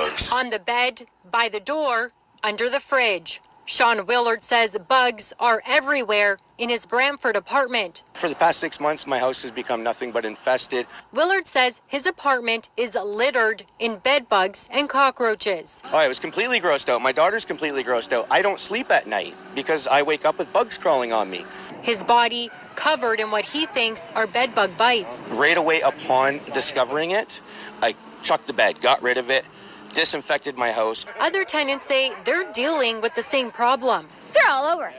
bugs. On the bed, by the door, under the fridge. Sean Willard says bugs are everywhere in his Brantford apartment. For the past 6 months, my house has become nothing but infested. Willard says his apartment is littered in bed bugs and cockroaches. Oh, I was completely grossed out. My daughter's completely grossed out. I don't sleep at night because I wake up with bugs crawling on me. His body covered in what he thinks are bed bug bites. Right away upon discovering it, I chucked the bed, got rid of it, disinfected my house. Other tenants say they're dealing with the same problem. They're all over.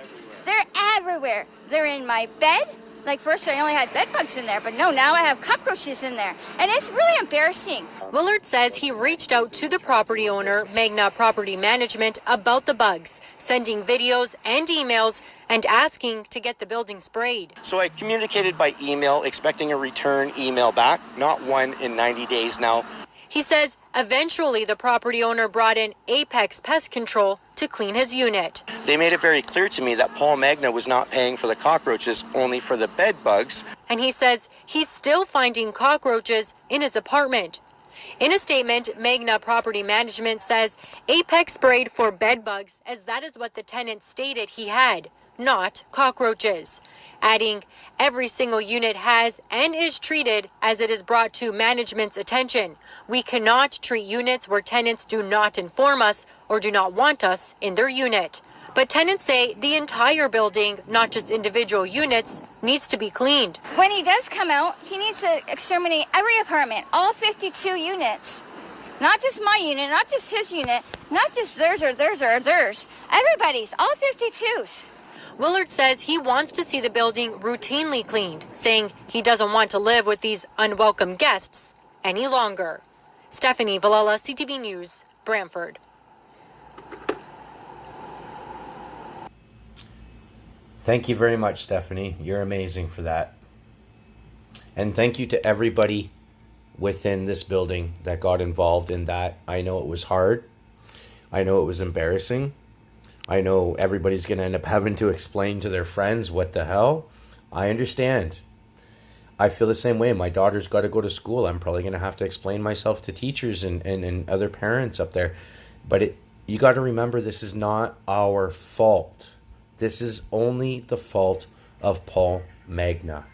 They're everywhere. They're in my bed. Like first I only had bed bugs in there, but no, now I have cockroaches in there. And it's really embarrassing. Willard says he reached out to the property owner, Magna Property Management, about the bugs, sending videos and emails and asking to get the building sprayed. So I communicated by email, expecting a return email back, not one in 90 days now. He says eventually the property owner brought in Apex Pest Control to clean his unit. They made it very clear to me that Paul Magna was not paying for the cockroaches, only for the bed bugs. And he says he's still finding cockroaches in his apartment. In a statement, Magna Property Management says Apex sprayed for bed bugs as that is what the tenant stated he had, not cockroaches. Adding, every single unit has and is treated as it is brought to management's attention. We cannot treat units where tenants do not inform us or do not want us in their unit. But tenants say the entire building, not just individual units, needs to be cleaned. When he does come out, he needs to exterminate every apartment, all 52 units. Not just my unit, not just his unit, not just theirs or theirs or theirs. Everybody's, all 52s. Willard says he wants to see the building routinely cleaned, saying he doesn't want to live with these unwelcome guests any longer. Stephanie Villala, CTV News, Brantford. Thank you very much, Stephanie. You're amazing for that. And thank you to everybody within this building that got involved in that. I know it was hard. I know it was embarrassing. I know everybody's going to end up having to explain to their friends what the hell. I understand. I feel the same way. My daughter's got to go to school. I'm probably going to have to explain myself to teachers and other parents up there. But you got to remember, this is not our fault. This is only the fault of Paul Magna,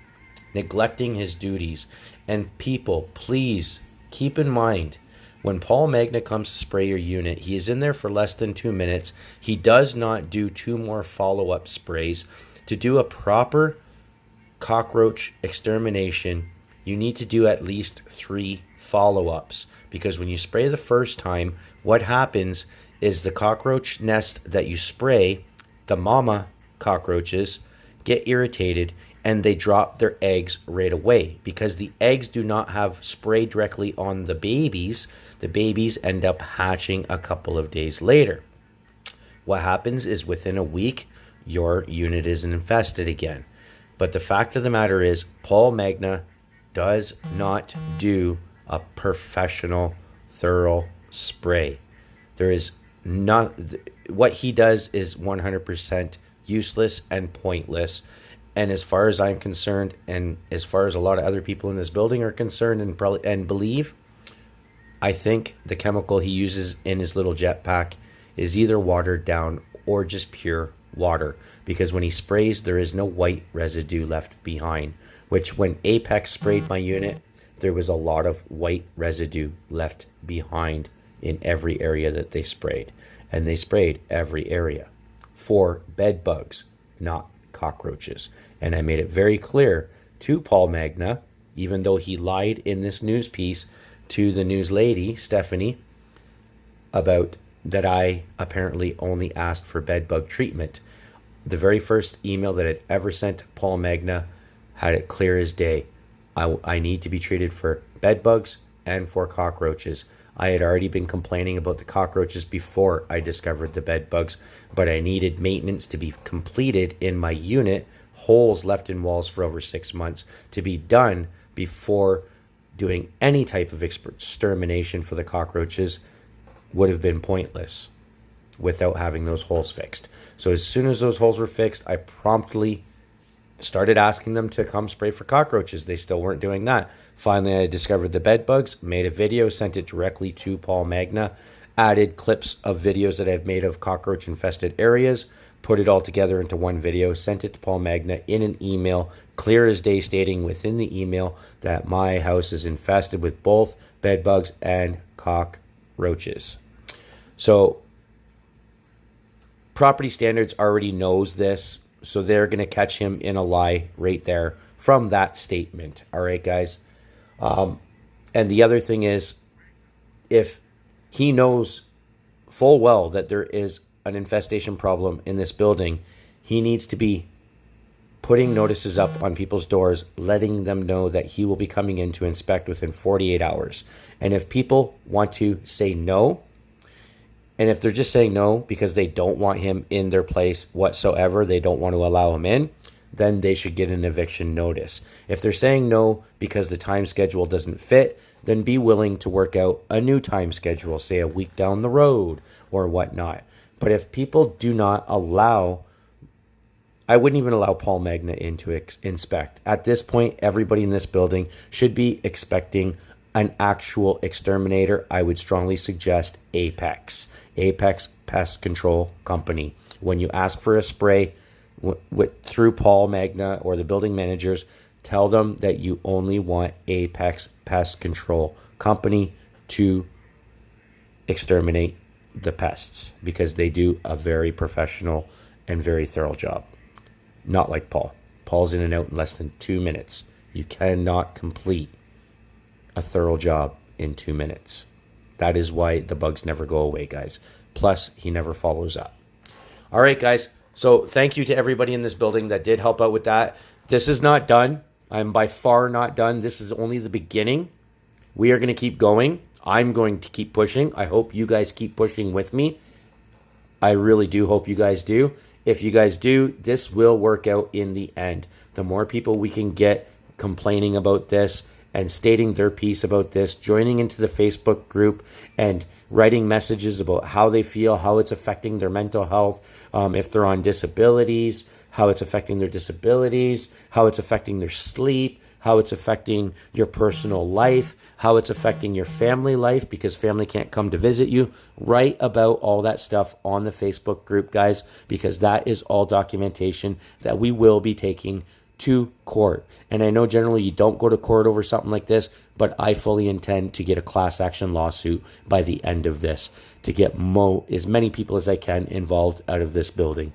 neglecting his duties. And people, please keep in mind, when Paul Magna comes to spray your unit, he is in there for less than 2 minutes. He does not do 2 more follow-up sprays. To do a proper cockroach extermination, you need to do at least 3 follow-ups. Because when you spray the first time, what happens is the cockroach nest that you spray, the mama cockroaches, get irritated and they drop their eggs right away. Because the eggs do not have spray directly on the babies end up hatching a couple of days later. What happens is within a week, your unit is infested again. But the fact of the matter is, Paul Magna does not do a professional, thorough spray. There is not, what he does is 100% useless and pointless. And as far as I'm concerned, and as far as a lot of other people in this building are concerned and believe, I think the chemical he uses in his little jetpack is either watered down or just pure water. Because when he sprays, there is no white residue left behind. Which when Apex sprayed my unit, there was a lot of white residue left behind in every area that they sprayed. And they sprayed every area for bed bugs, not cockroaches. And I made it very clear to Paul Magna, even though he lied in this news piece to the news lady, Stephanie, about that I apparently only asked for bed bug treatment. The very first email that I'd ever sent Paul Magna had it clear as day. I need to be treated for bed bugs and for cockroaches. I had already been complaining about the cockroaches before I discovered the bed bugs, but I needed maintenance to be completed in my unit, holes left in walls for over 6 months, to be done before doing any type of extermination for the cockroaches would have been pointless without having those holes fixed. So as soon as those holes were fixed, I promptly Started asking them to come spray for cockroaches. They still weren't doing that. Finally, I discovered the bed bugs, made a video, sent it directly to Paul Magna, added clips of videos that I've made of cockroach infested areas, put it all together into one video, sent it to Paul Magna in an email, clear as day, stating within the email that my house is infested with both bed bugs and cockroaches. So property standards already knows this, so they're going to catch him in a lie right there from that statement. All right, guys. And the other thing is, if he knows full well that there is an infestation problem in this building, he needs to be putting notices up on people's doors, letting them know that he will be coming in to inspect within 48 hours. And if people want to say no, and if they're just saying no because they don't want him in their place whatsoever, they don't want to allow him in, then they should get an eviction notice. If they're saying no because the time schedule doesn't fit, then be willing to work out a new time schedule, say a week down the road or whatnot. But if people do not allow, I wouldn't even allow Paul Magna in to inspect. At this point, everybody in this building should be expecting an actual exterminator. I would strongly suggest Apex Pest Control Company. When you ask for a spray through Paul Magna or the building managers, tell them that you only want Apex Pest Control Company to exterminate the pests, because they do a very professional and very thorough job. Not like Paul. Paul's in and out in less than 2 minutes. You cannot complete a thorough job in 2 minutes. That is why the bugs never go away, guys. Plus, he never follows up. All right, guys. So thank you to everybody in this building that did help out with that. This is not done. I'm by far not done. This is only the beginning. We are going to keep going. I'm going to keep pushing. I hope you guys keep pushing with me. I really do hope you guys do. If you guys do, this will work out in the end. The more people we can get complaining about this and stating their piece about this, joining into the Facebook group and writing messages about how they feel, how it's affecting their mental health, if they're on disabilities, how it's affecting their disabilities, how it's affecting their sleep, how it's affecting your personal life, how it's affecting your family life because family can't come to visit you. Write about all that stuff on the Facebook group, guys, because that is all documentation that we will be taking to court. And I know generally you don't go to court over something like this, but I fully intend to get a class action lawsuit by the end of this to get as many people as I can involved out of this building.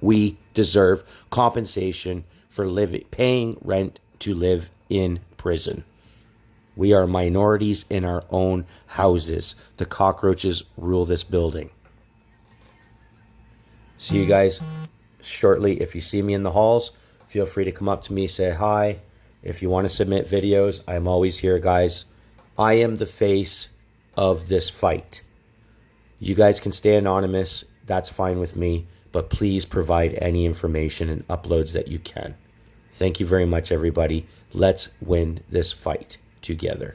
We deserve compensation for paying rent to live in prison. We are minorities in our own houses. The cockroaches rule this building. See you guys shortly. If you see me in the halls, feel free to come up to me, say hi. If you want to submit videos, I'm always here, guys. I am the face of this fight. You guys can stay anonymous. That's fine with me. But please provide any information and uploads that you can. Thank you very much, everybody. Let's win this fight together.